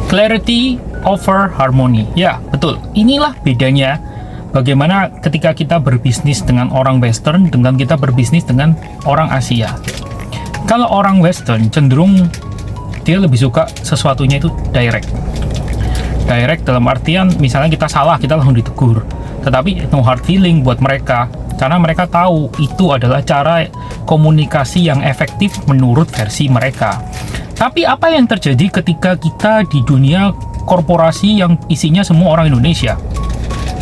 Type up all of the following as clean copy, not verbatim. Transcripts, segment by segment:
Clarity over harmony. Ya, betul. Inilah bedanya bagaimana ketika kita berbisnis dengan orang Western dengan kita berbisnis dengan orang Asia. Kalau orang Western cenderung dia lebih suka sesuatunya itu direct. Direct dalam artian misalnya kita salah, kita langsung ditegur. Tetapi no hard feeling buat mereka, karena mereka tahu itu adalah cara komunikasi yang efektif menurut versi mereka. Tapi apa yang terjadi ketika kita di dunia korporasi yang isinya semua orang Indonesia?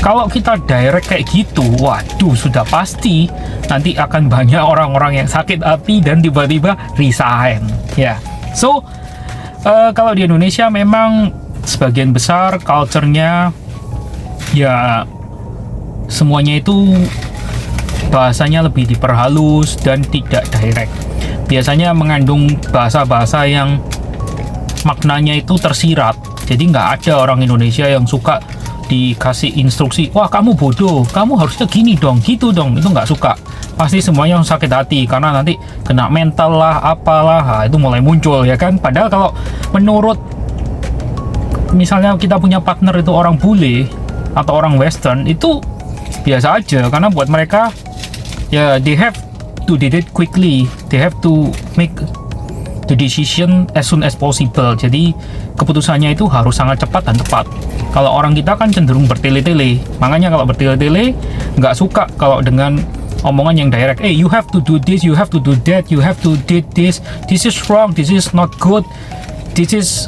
Kalau kita direct kayak gitu, waduh, sudah pasti nanti akan banyak orang-orang yang sakit hati dan tiba-tiba resign. Ya, so kalau di Indonesia memang sebagian besar culture-nya ya semuanya itu bahasanya lebih diperhalus dan tidak direct. Biasanya mengandung bahasa-bahasa yang maknanya itu tersirat. Jadi nggak ada orang Indonesia yang suka dikasih instruksi, wah kamu bodoh, kamu harusnya gini dong, gitu dong. Itu nggak suka. Pasti semuanya sakit hati karena nanti kena mental lah, apalah, itu mulai muncul ya kan. Padahal kalau menurut misalnya kita punya partner itu orang bule atau orang Western, itu biasa aja karena buat mereka ya they have to do it quickly, they have to make the decision as soon as possible. Jadi keputusannya itu harus sangat cepat dan tepat. Kalau orang kita kan cenderung bertele-tele, makanya kalau bertele-tele nggak suka kalau dengan omongan yang direct. You have to do this, you have to do that, you have to do this is wrong, this is not good, this is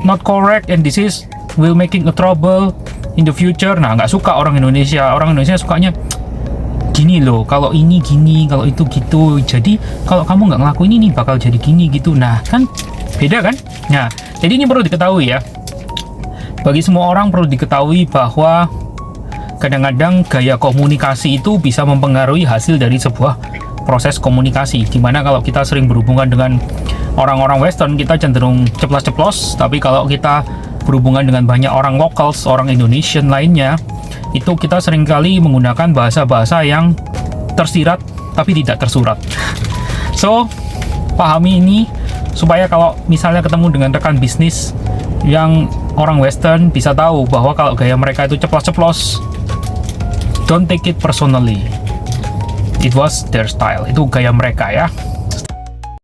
not correct, and this is will making a trouble in the future. Nah, nggak suka orang Indonesia. Orang Indonesia sukanya gini loh, kalau ini gini, kalau itu gitu. Jadi kalau kamu nggak ngelakuin ini bakal jadi gini gitu. Nah, kan beda kan? Nah, jadi ini perlu diketahui ya. Bagi semua orang perlu diketahui bahwa kadang-kadang gaya komunikasi itu bisa mempengaruhi hasil dari sebuah proses komunikasi. Dimana kalau kita sering berhubungan dengan orang-orang Western, kita cenderung ceplas-ceplos. Tapi kalau kita berhubungan dengan banyak orang locals, orang Indonesian lainnya, itu kita seringkali menggunakan bahasa-bahasa yang tersirat tapi tidak tersurat. So, pahami ini supaya kalau misalnya ketemu dengan rekan bisnis yang orang Western bisa tahu bahwa kalau gaya mereka itu ceplos-ceplos, don't take it personally. It was their style. Itu gaya mereka ya.